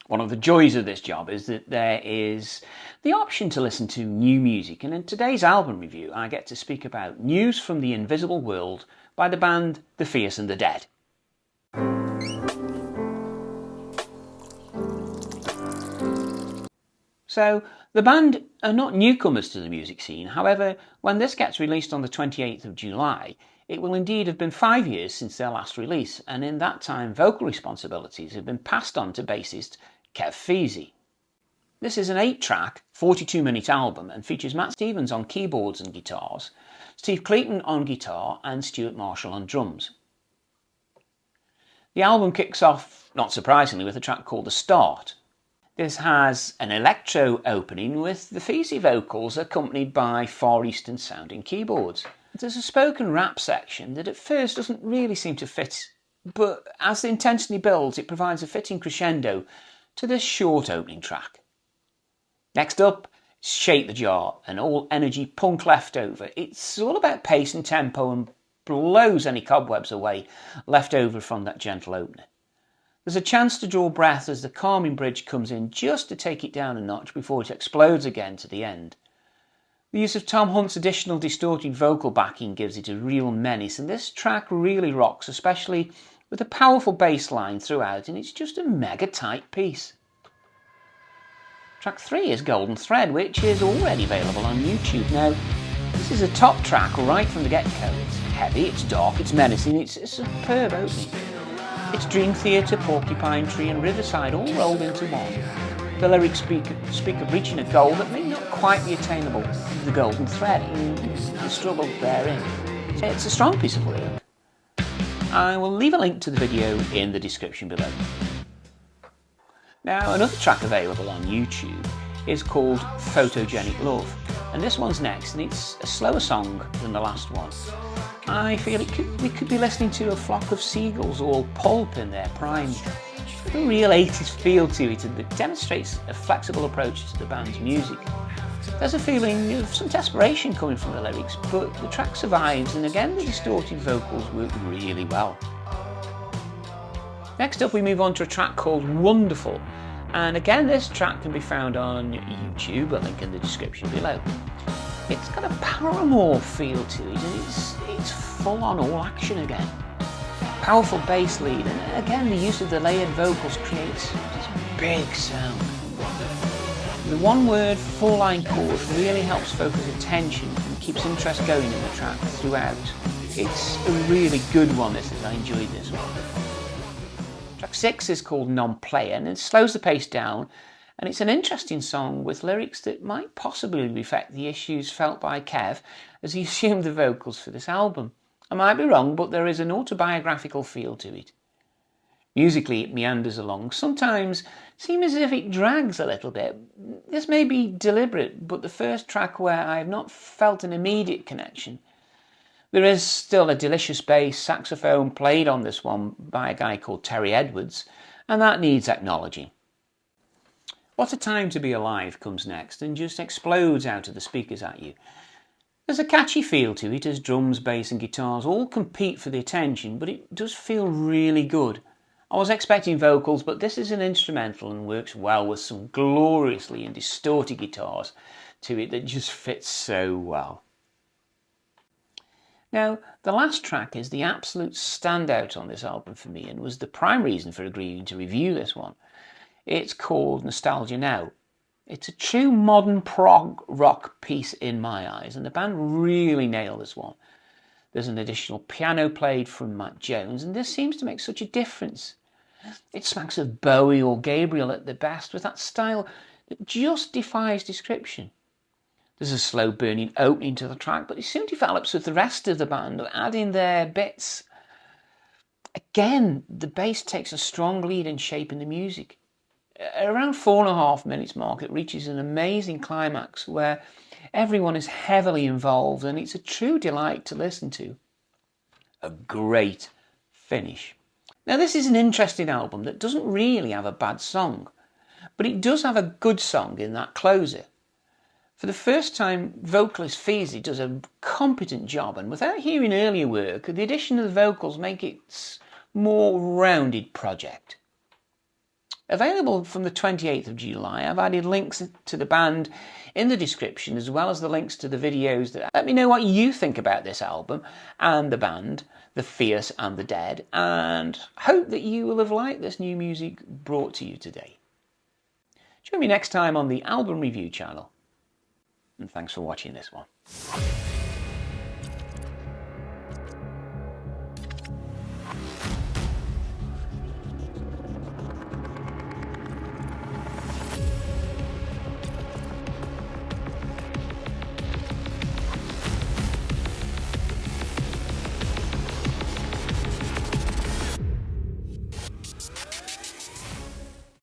One of the joys of this job is that there is the option to listen to new music, and in today's album review I get to speak about News from the Invisible World by the band The Fierce and the Dead. So, the band are not newcomers to the music scene. However, when this gets released on the 28th of July, it will indeed have been 5 years since their last release, and in that time vocal responsibilities have been passed on to bassist Kev Feazey. This is an 8-track, 42-minute album and features Matt Stevens on keyboards and guitars, Steve Clayton on guitar and Stuart Marshall on drums. The album kicks off, not surprisingly, with a track called The Start. This has an electro opening with the Feazey vocals accompanied by Far Eastern sounding keyboards. There's a spoken rap section that at first doesn't really seem to fit, but as the intensity builds it provides a fitting crescendo to this short opening track. Next up, Shake the Jar, an all-energy punk leftover. It's all about pace and tempo and blows any cobwebs away left over from that gentle opener. There's a chance to draw breath as the calming bridge comes in just to take it down a notch before it explodes again to the end. The use of Tom Hunt's additional distorted vocal backing gives it a real menace, and this track really rocks, especially with a powerful bass line throughout, and it's just a mega tight piece. Track 3 is Golden Thread, which is already available on YouTube. Now, this is a top track right from the get-go. It's heavy, it's dark, it's menacing, it's a superb opening. It's Dream Theatre, Porcupine Tree and Riverside all rolled into one. The lyrics speak of reaching a goal that may not quite be attainable, the golden thread, and the struggle therein. It's a strong piece of work. I will leave a link to the video in the description below. Now, another track available on YouTube is called Photogenic Love, and this one's next, and it's a slower song than the last one. I feel we could be listening to a flock of seagulls all pulp in their prime. It's a real 80s feel to it, and it demonstrates a flexible approach to the band's music. There's a feeling of some desperation coming from the lyrics, but the track survives, and again the distorted vocals work really well. Next up we move on to a track called Wonderful, and again this track can be found on YouTube, a link in the description below. It's got a Paramore feel to it, and it's full on all action again. Powerful bass lead, and again the use of the layered vocals creates this big sound. The one-word four-line chord really helps focus attention and keeps interest going in the track throughout. It's a really good one, this is. I enjoyed this one. Track 6 is called Non-Player, and it slows the pace down, and it's an interesting song with lyrics that might possibly reflect the issues felt by Kev as he assumed the vocals for this album. I might be wrong, but there is an autobiographical feel to it. Musically it meanders along, sometimes seems as if it drags a little bit. This may be deliberate, but the first track where I have not felt an immediate connection. There is still a delicious bass saxophone played on this one by a guy called Terry Edwards, and that needs acknowledging. What a Time to Be Alive comes next and just explodes out of the speakers at you. There's a catchy feel to it as drums, bass and guitars all compete for the attention, but it does feel really good. I was expecting vocals, but this is an instrumental and works well with some gloriously and distorted guitars to it that just fits so well. Now, the last track is the absolute standout on this album for me and was the prime reason for agreeing to review this one. It's called Nostalgia Now. It's a true modern prog rock piece in my eyes, and the band really nailed this one. There's an additional piano played from Matt Jones, and this seems to make such a difference. It smacks of Bowie or Gabriel at the best, with that style that just defies description. There's a slow burning opening to the track, but it soon develops with the rest of the band adding their bits. Again, the bass takes a strong lead in shaping the music. Around 4.5 minutes mark, it reaches an amazing climax where everyone is heavily involved, and it's a true delight to listen to. A great finish. Now, this is an interesting album that doesn't really have a bad song, but it does have a good song in that closer. For the first time, vocalist Feazey does a competent job, and without hearing earlier work, the addition of the vocals make it a more rounded project. Available from the 28th of July. I've added links to the band in the description, as well as the links to the videos. That let me know what you think about this album and the band, The Fierce and the Dead, and hope that you will have liked this new music brought to you today. Join me next time on the Album Review channel, and thanks for watching this one.